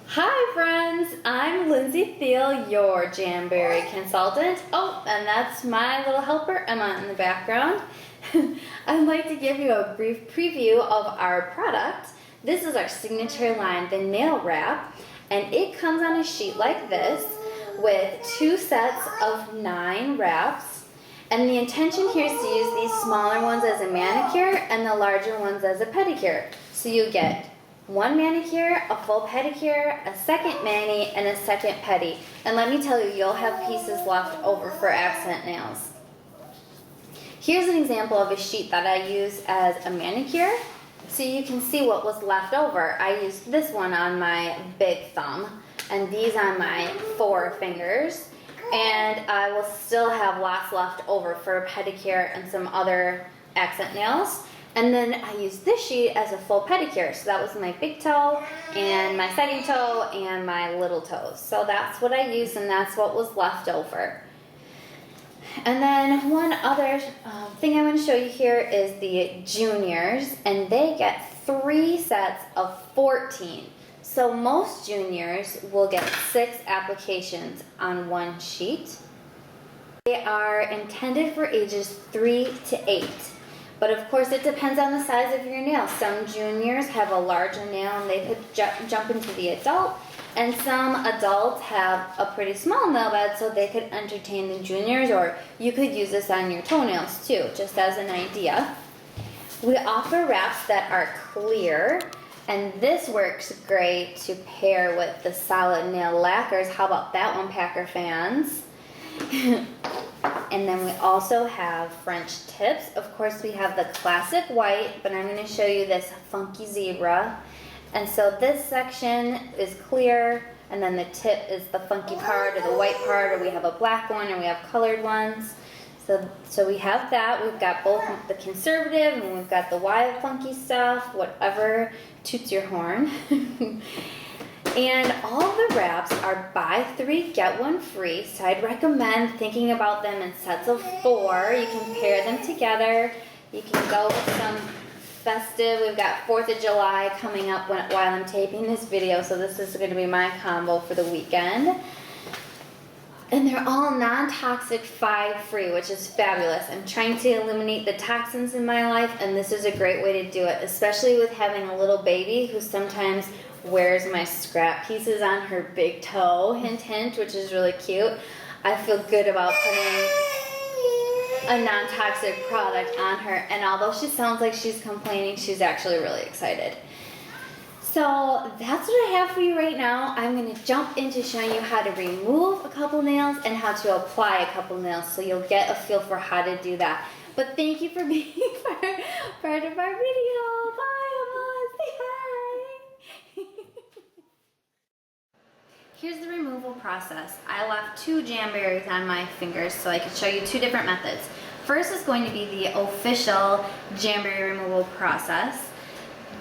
Hi friends, I'm Lindsay Thiel, your Jamberry consultant. Oh, and that's my little helper, Emma, in the background. I'd like to give you a brief preview of our product. This is our signature line, the nail wrap, and it comes on a sheet like this with 2 sets of 9 wraps. And the intention here is to use these smaller ones as a manicure and the larger ones as a pedicure. So you get 1 manicure, a full pedicure, a second mani, and a second pedi. And let me tell you, you'll have pieces left over for accent nails. Here's an example of a sheet that I use as a manicure, so you can see what was left over. I used this one on my big thumb, and these on my 4 fingers. And I will still have lots left over for a pedicure and some other accent nails. And then I used this sheet as a full pedicure. So that was my big toe and my second toe and my little toes. So that's what I used, and that's what was left over. And then one other thing I want to show you here is the juniors, and they get 3 sets of 14. So most juniors will get 6 applications on 1 sheet. They are intended for ages 3 to 8. But of course it depends on the size of your nail. Some juniors have a larger nail and they could jump into the adult, and some adults have a pretty small nail bed so they could entertain the juniors, or you could use this on your toenails too, just as an idea. We offer wraps that are clear, and this works great to pair with the solid nail lacquers. How about that one, Packer fans? And then we also have French tips. Of course, we have the classic white, but I'm going to show you this funky zebra. And so this section is clear, and then the tip is the funky part or the white part, or we have a black one, or we have colored ones. So we have that. We've got both the conservative and we've got the wild funky stuff, whatever toots your horn. And all the wraps are buy 3, get 1 free, so I'd recommend thinking about them in sets of 4. You can pair them together. You can go with some festive. We've got 4th of July coming up while I'm taping this video, so this is going to be my combo for the weekend. And they're all non-toxic, 5-free, which is fabulous. I'm trying to eliminate the toxins in my life, and this is a great way to do it, especially with having a little baby who sometimes wears my scrap pieces on her big toe, hint hint, which is really cute. I feel good about putting a non-toxic product on her, and although she sounds like she's complaining, she's actually really excited. So that's what I have for you right now. I'm going to jump into showing you how to remove a couple nails and how to apply a couple nails, so you'll get a feel for how to do that. But thank you for being part of our video. Bye, Emma. Say hi. Here's the removal process. I left 2 Jamberries on my fingers so I could show you 2 different methods. First is going to be the official Jamberry removal process.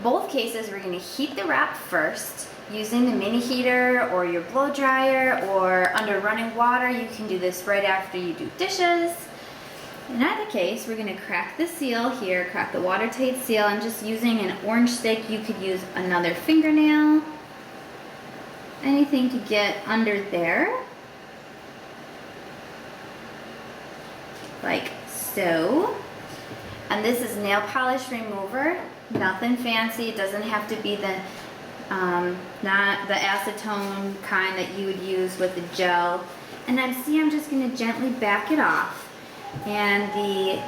Both cases, we're going to heat the wrap first using the mini heater or your blow dryer or under running water. You can do this right after you do dishes. In either case, we're going to crack the seal here, crack the watertight seal. I'm just using an orange stick. You could use another fingernail, anything to get under there, like so. And this is nail polish remover, nothing fancy. It doesn't have to be the not the acetone kind that you would use with the gel. And I'm just going to gently back it off, and the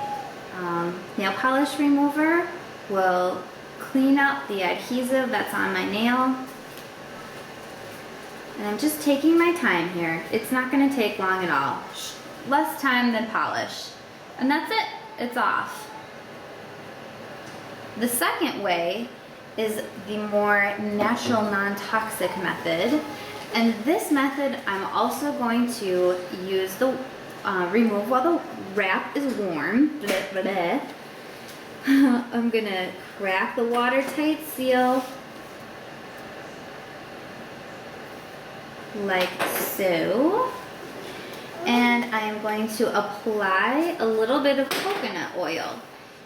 nail polish remover will clean up the adhesive that's on my nail. And I'm just taking my time here. It's not going to take long at all. Less time than polish. And that's it. It's off. The second way is the more natural, non-toxic method. And this method I'm also going to use the remove while the wrap is warm. I'm going to crack the watertight seal like so, and I'm going to apply a little bit of coconut oil.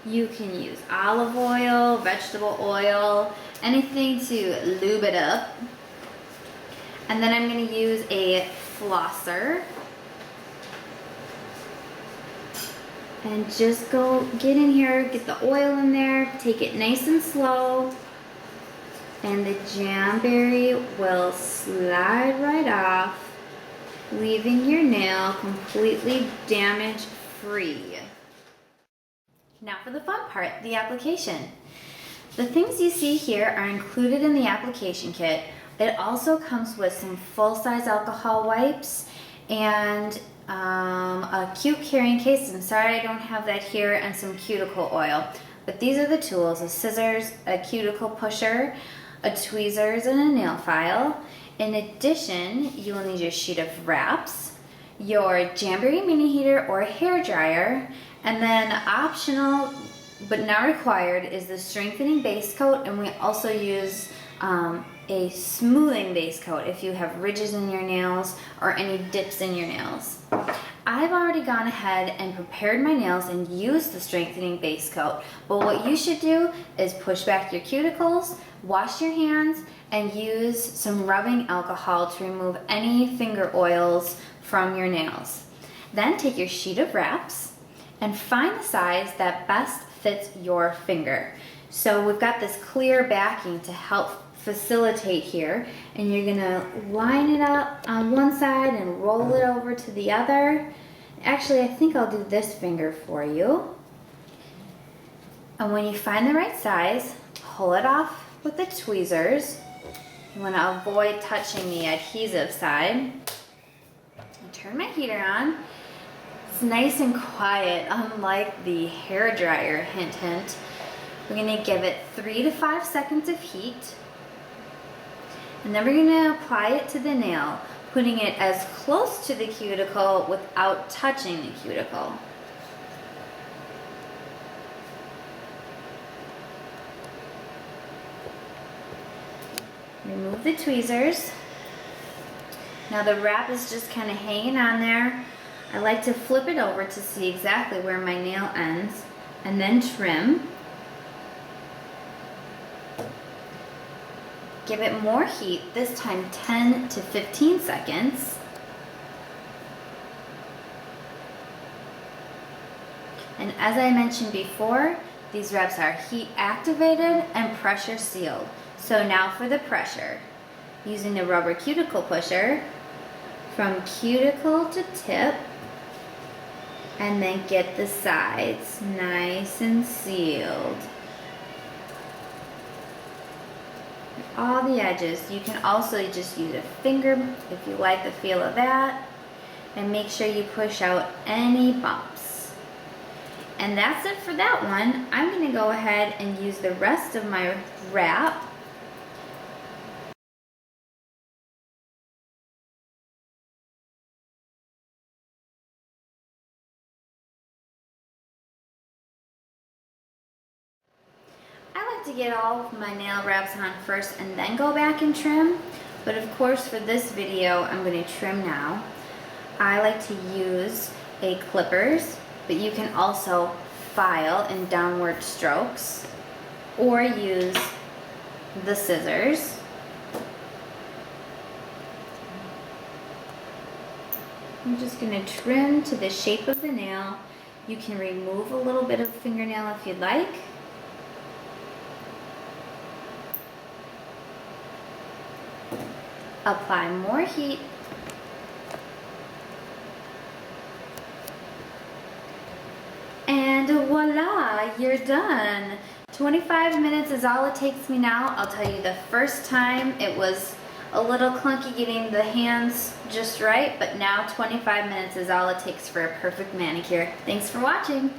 You can use olive oil, vegetable oil, anything to lube it up. And then I'm going to use a flosser. And just go get in here, get the oil in there, take it nice and slow. And the Jamberry will slide right off, leaving your nail completely damage free. Now for the fun part, the application. The things you see here are included in the application kit. It also comes with some full-size alcohol wipes and a cute carrying case. I'm sorry I don't have that here, and some cuticle oil. But these are the tools: a scissors, a cuticle pusher, a tweezers, and a nail file. In addition, you will need your sheet of wraps, your Jamberry mini heater or hair dryer, and then optional but not required is the strengthening base coat, and we also use a smoothing base coat if you have ridges in your nails or any dips in your nails. I've already gone ahead and prepared my nails and used the strengthening base coat, but what you should do is push back your cuticles, wash your hands, and use some rubbing alcohol to remove any finger oils from your nails. Then take your sheet of wraps and find the size that best fits your finger. So we've got this clear backing to help facilitate here, and you're gonna line it up on one side and roll it over to the other. Actually, I think I'll do this finger for you. And when you find the right size, pull it off with the tweezers. You wanna avoid touching the adhesive side. I turn my heater on. It's nice and quiet, unlike the hair dryer, hint hint. We're gonna give it 3 to 5 seconds of heat. And then we're gonna apply it to the nail, putting it as close to the cuticle without touching the cuticle. Remove the tweezers. Now the wrap is just kind of hanging on there. I like to flip it over to see exactly where my nail ends, and then trim. Give it more heat, this time 10 to 15 seconds. And as I mentioned before, these wraps are heat activated and pressure sealed. So now for the pressure. Using the rubber cuticle pusher, from cuticle to tip, and then get the sides nice and sealed. All the edges. You can also just use a finger if you like the feel of that, and make sure you push out any bumps. And that's it for that one. I'm going to go ahead and use the rest of my wrap. I like to get all of my nail wraps on first and then go back and trim, but of course for this video I'm going to trim now. I like to use a clippers, but you can also file in downward strokes or use the scissors. I'm just going to trim to the shape of the nail. You can remove a little bit of fingernail if you'd like. Apply more heat. And voila, you're done. 25 minutes is all it takes me now. I'll tell you, the first time it was a little clunky getting the hands just right, but now 25 minutes is all it takes for a perfect manicure. Thanks for watching.